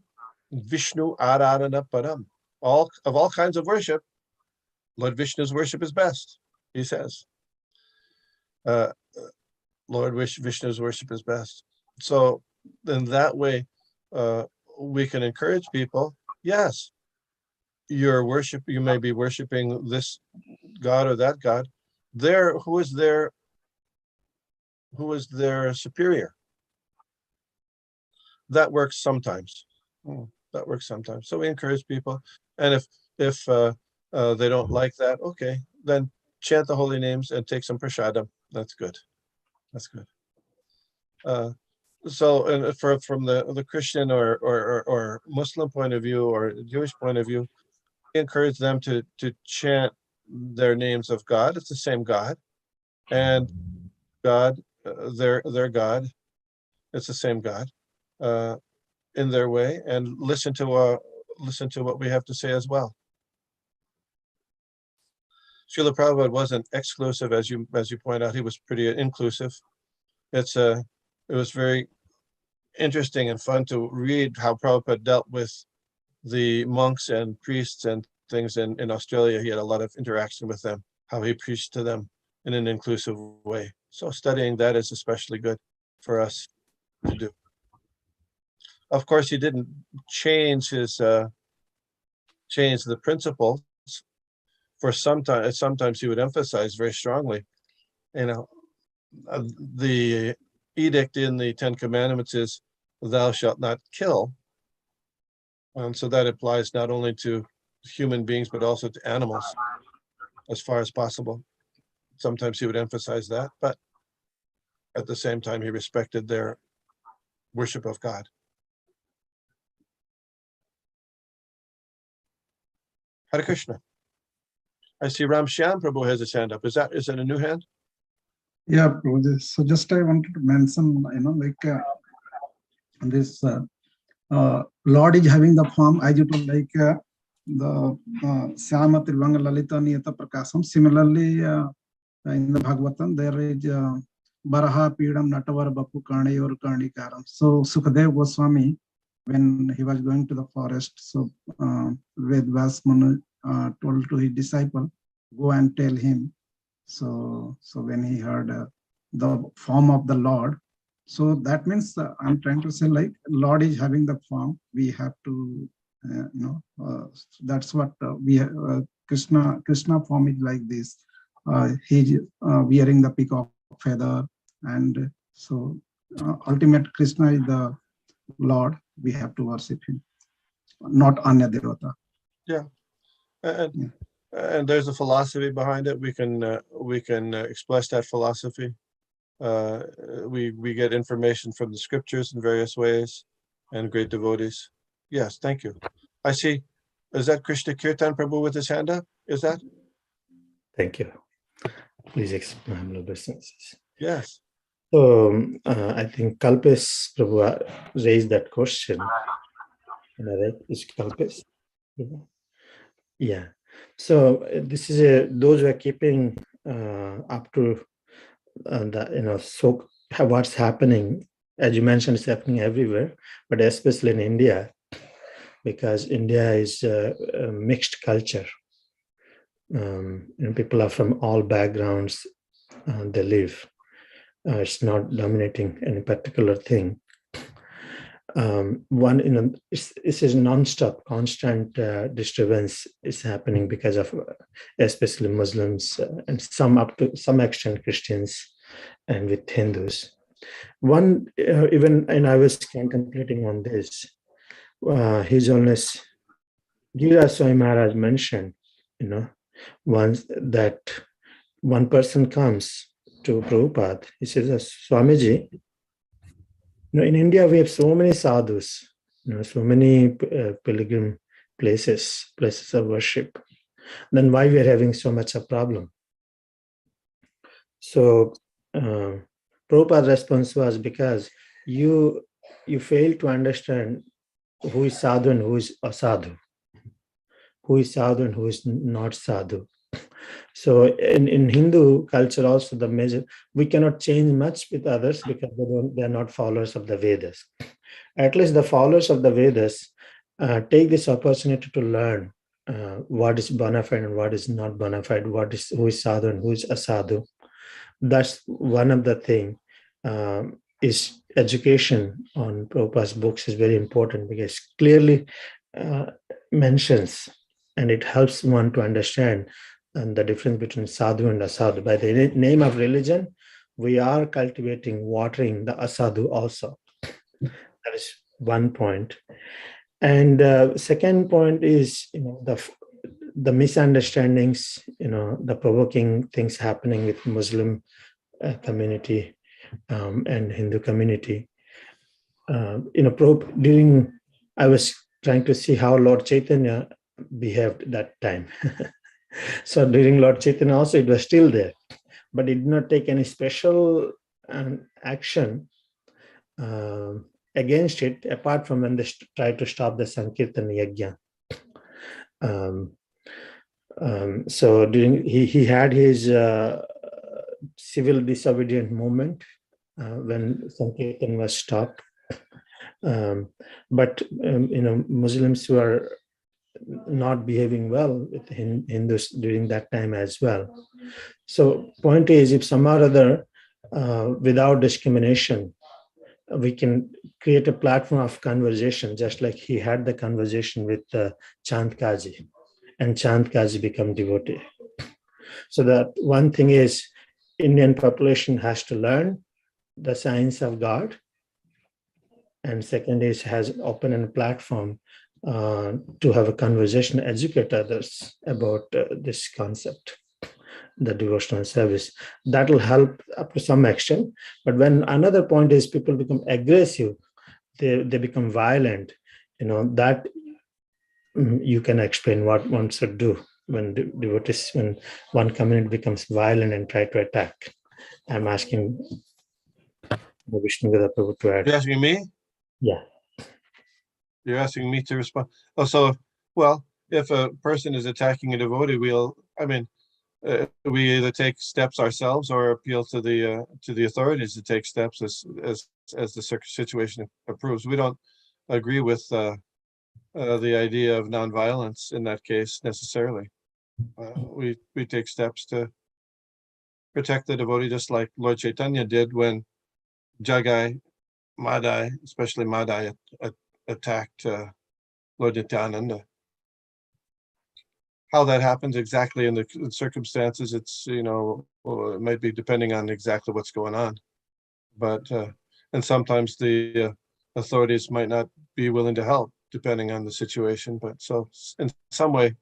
Vishnu aradhana param. Of all kinds of worship, Lord Vishnu's worship is best, he says. Lord Vishnu's worship is best. So in that way, we can encourage people, yes, you may be worshiping this God or that God. Who is their superior? That works sometimes. That works sometimes. So we encourage people. And if they don't like that, okay, then chant the holy names and take some prasadam. That's good. That's good. So, and from the Christian or Muslim point of view or Jewish point of view, we encourage them to chant their names of God. It's the same God, and God, their God. It's the same God, in their way, and listen to what we have to say as well. Srila Prabhupada wasn't exclusive, as you point out. He was pretty inclusive. It was very interesting and fun to read how Prabhupada dealt with the monks and priests and things in Australia. He had a lot of interaction with them, how he preached to them in an inclusive way. So studying that is especially good for us to do. Of course, he didn't change the principles. For sometimes he would emphasize very strongly, the edict in the 10 Commandments is thou shalt not kill. And so that applies not only to human beings, but also to animals as far as possible. Sometimes he would emphasize that, but at the same time, he respected their worship of God. Hare Krishna. I see Ram Shyam Prabhu has his hand up. Is that a new hand? Yeah, Prabhuji. So just I wanted to mention, this Lord is having the form, as you told, like the Syama Tirvanga Lalita Niyata Prakasam. Similarly, in the Bhagavatam, there is Baraha Pidam Natavar Bapu Karni or Karni Karam. So Sukadev Goswami, when he was going to the forest, so Ved Vyas Manu told to his disciple, go and tell him. So when he heard the form of the Lord, so that means I'm trying to say, like, Lord is having the form. We have to, that's what Krishna form is like this. He's wearing the peacock feather, and so ultimate Krishna is the Lord. We have to worship him, not Anya Devata. Yeah. And there's a philosophy behind it. We can express that philosophy. We get information from the scriptures in various ways, and great devotees. Yes, thank you. I see. Is that Krishna Kirtan Prabhu with his hand up? Is that? Thank you. Please explain the business. Yes. So I think Kalpesh Prabhu raised that question. Right? It's Kalpesh. Yeah. So this is those who are keeping up to the so what's happening. As you mentioned, it's happening everywhere, but especially in India, because India is a mixed culture. People are from all backgrounds. They live. It's not dominating any particular thing. This is non-stop, constant disturbance is happening because of especially Muslims and some up to some extent Christians and with Hindus. And I was contemplating on this. His Holiness Giriraj Swami Maharaj mentioned, once that one person comes to Prabhupada, he says, Swamiji, in India, we have so many sadhus, so many pilgrim places of worship. Then why we are having so much a problem? So Prabhupada's response was because you fail to understand who is sadhu and who is asadhu, who is sadhu and who is not sadhu. So in Hindu culture also, we cannot change much with others because they are not followers of the Vedas. At least the followers of the Vedas take this opportunity to learn what is bona fide and what is not bona fide, who is sadhu and who is asadhu. That's one of the things. Is education on Prabhupada's books is very important because clearly mentions and it helps one to understand the difference between sadhu and asadhu. By the name of religion, we are cultivating, watering the asadhu also. That is one point. And second point is, the misunderstandings, the provoking things happening with Muslim community and Hindu community. I was trying to see how Lord Chaitanya behaved that time. So during Lord Chaitanya also, it was still there, but it did not take any special action against it, apart from when they tried to stop the Sankirtan Yajna. So during he had his civil disobedient movement when Sankirtan was stopped. But Muslims were not behaving well with Hindus during that time as well. So point is, if some or other, without discrimination, we can create a platform of conversation, just like he had the conversation with Chand Kaji, and Chand Kaji become devotee. So that one thing is, Indian population has to learn the science of God, and second is has open a platform to have a conversation, educate others about this concept, the devotional service. That will help up to some extent. But when another point is people become aggressive, they become violent, that you can explain what one should do when devotees, when one community becomes violent and try to attack. I'm asking the Vishnugada Prabhu to add. You're asking me? Yeah. You're asking me to respond. Oh, so, well, if a person is attacking a devotee, we either take steps ourselves or appeal to the authorities to take steps as the situation approves. We don't agree with the idea of nonviolence in that case necessarily. We take steps to protect the devotee, just like Lord Chaitanya did when Jagai, Madai, especially Madai, attacked Lord Nityananda. How that happens exactly in the circumstances, it's, it might be depending on exactly what's going on. But, and sometimes the authorities might not be willing to help depending on the situation. But so in some way,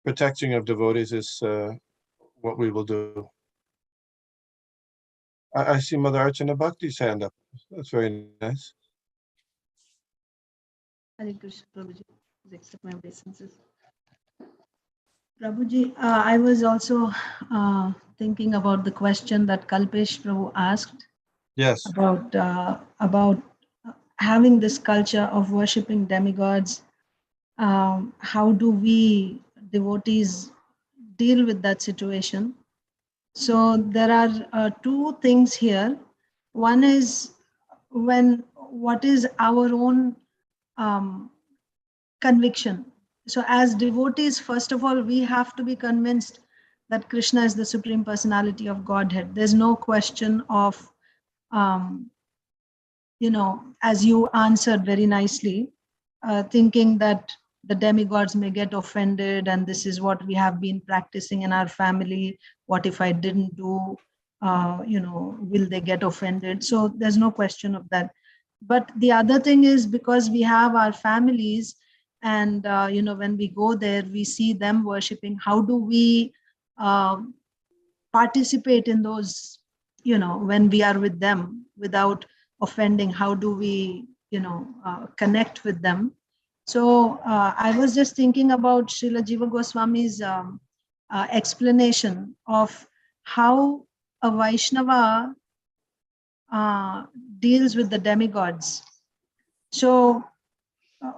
protecting of devotees is what we will do. I see Mother Archana Bhakti's hand up. That's very nice. Hare Krishna, Prabhuji. Accept my obeisances. Prabhuji, I was also thinking about the question that Kalpesh Prabhu asked. Yes. About having this culture of worshipping demigods, how do we devotees deal with that situation? So there are two things here. One is what is our own conviction. So as devotees, first of all, we have to be convinced that Krishna is the Supreme Personality of Godhead. There's no question of, as you answered very nicely, thinking that the demigods may get offended and this is what we have been practicing in our family. What if I didn't do, will they get offended? So there's no question of that. But the other thing is, because we have our families and, when we go there, we see them worshiping, how do we participate in those, when we are with them without offending? How do we, connect with them? So I was just thinking about Srila Jiva Goswami's explanation of how a Vaishnava deals with the demigods. So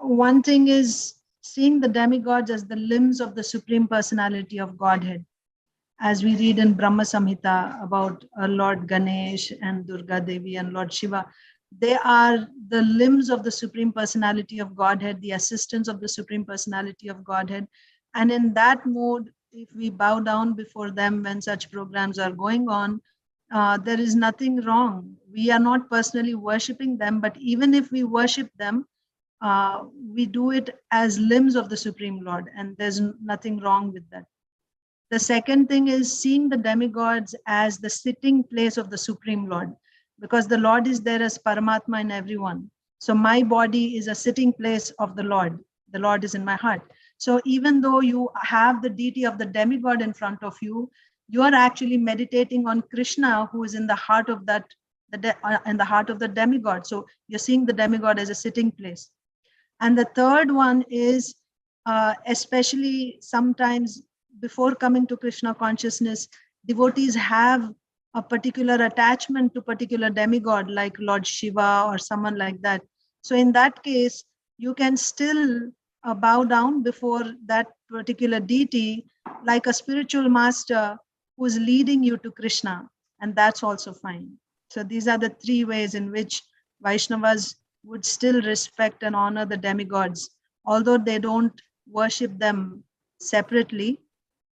one thing is seeing the demigods as the limbs of the Supreme Personality of Godhead. As we read in Brahma Samhita about Lord Ganesh and Durga Devi and Lord Shiva, they are the limbs of the Supreme Personality of Godhead, the assistants of the Supreme Personality of Godhead. And in that mode, if we bow down before them when such programs are going on, there is nothing wrong. We are not personally worshipping them, but even if we worship them, we do it as limbs of the Supreme Lord, and there's nothing wrong with that. The second thing is seeing the demigods as the sitting place of the Supreme Lord, because the Lord is there as Paramatma in everyone. So my body is a sitting place of the Lord. The Lord is in my heart. So even though you have the deity of the demigod in front of you, you are actually meditating on Krishna, who is in the heart of that, in the heart of the demigod. So you're seeing the demigod as a sitting place. And the third one is, especially sometimes before coming to Krishna consciousness, devotees have a particular attachment to particular demigod, like Lord Shiva or someone like that. So in that case, you can still bow down before that particular deity, like a spiritual master who is leading you to Krishna, and that's also fine. So these are the three ways in which Vaishnavas would still respect and honor the demigods, although they don't worship them separately,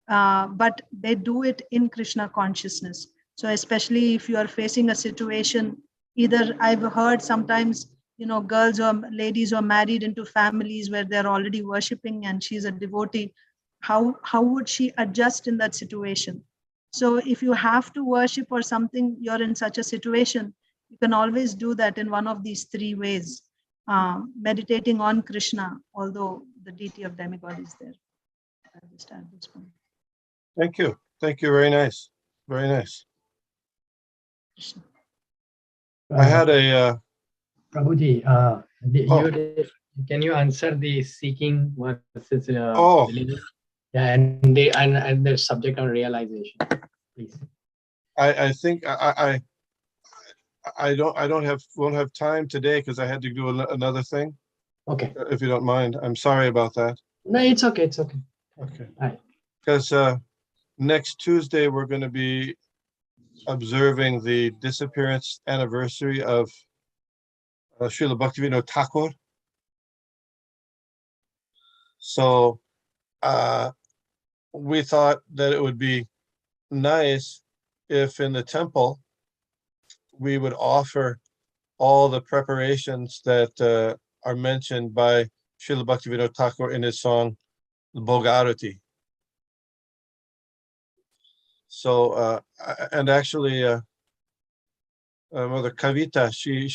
but they do it in Krishna consciousness. So especially if you are facing a situation, either I've heard sometimes, girls or ladies who are married into families where they're already worshiping and she's a devotee, how would she adjust in that situation? So if you have to worship or something, you're in such a situation, you can always do that in one of these three ways, meditating on Krishna, although the deity of demigod is there. I'll just add this point. Thank you. Thank you. Very nice. Very nice. I had a Prabhuji, can you answer the seeking versus believing? Yeah, and the subject on realization, please. I think I won't have time today because I had to do another thing. Okay. If you don't mind, I'm sorry about that. No, it's okay. It's okay. Okay. All right. Because next Tuesday we're going to be observing the disappearance anniversary of Srila Bhaktivinoda Thakur. So we thought that it would be nice if in the temple we would offer all the preparations that are mentioned by Srila Bhaktivinoda Thakur in his song Bhogarati. So and actually Mother Kavita, she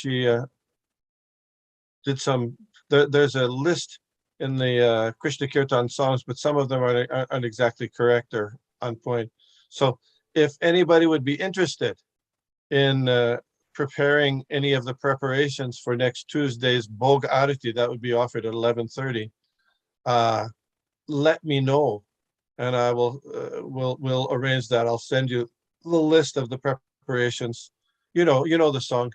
did some, there's a list in the Krishna Kirtan songs, but some of them aren't exactly correct or on point. So if anybody would be interested in preparing any of the preparations for next Tuesday's Bhog Arati, that would be offered at 11:30, let me know, and I will we'll arrange that. I'll send you the list of the preparations you know the song,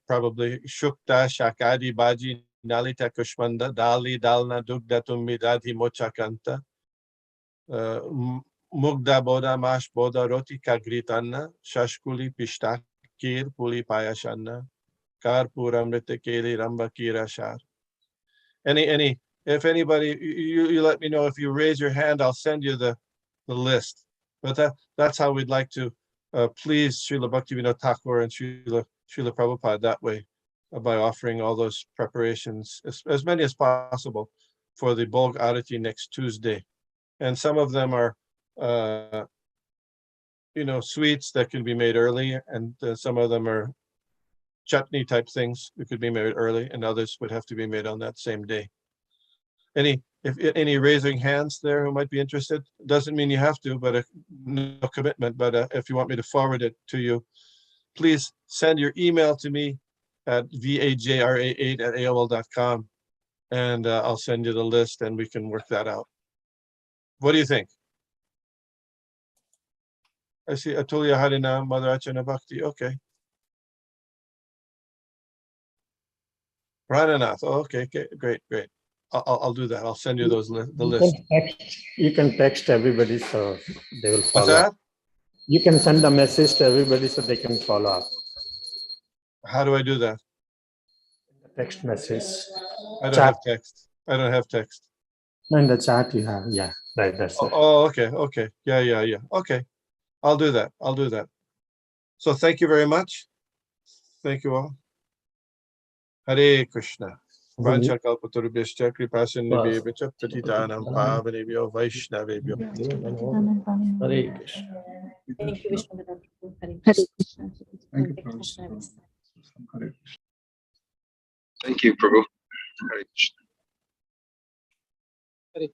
probably. Shukta Shakadi Baji Nalita Kushmanda Dali Dalna Dugda Tummi Dadhi Mochakanta Mugda Boda Mash Boda Roti Kagritanna Shashkuli Pishtakir Puli Payashanna Karpuramrita Keli Ramba Kirashar. If anybody, you let me know. If you raise your hand, I'll send you the list. But that's how we'd like to please Srila Bhaktivinoda Thakur and Srila Prabhupada that way, by offering all those preparations, as many as possible, for the Bhog Arati next Tuesday. And some of them are, sweets that can be made early, and some of them are chutney type things that could be made early, and others would have to be made on that same day. Any raising hands there who might be interested? Doesn't mean you have to, but no commitment. But if you want me to forward it to you, please send your email to me at vajra8@aol.com, and I'll send you the list, and we can work that out. What do you think? I see Atulya Harina, Mother Achana Bhakti. Okay. Prananath. Oh, okay, great. I'll do that. I'll send you the list. You can text everybody so they will What's follow that? up. You can send a message to everybody so they can follow up. How do I do that? Text message. I don't Chat. have text. I don't have text. No, in the chat you have, yeah, right, that's it. Oh, okay. Yeah. Okay. I'll do that. So thank you very much. Thank you all. Hare Krishna. Vanchakalpatarubhyascha kripasindhubhyascha patitanam pavanebhyo vaishnavebhyo. Hare Krishna. Thank you, Vishnugada. Hare Hare Krishna. Thank you, Krishna. Prabhu. Thank you, Prabhu. Hare Krishna.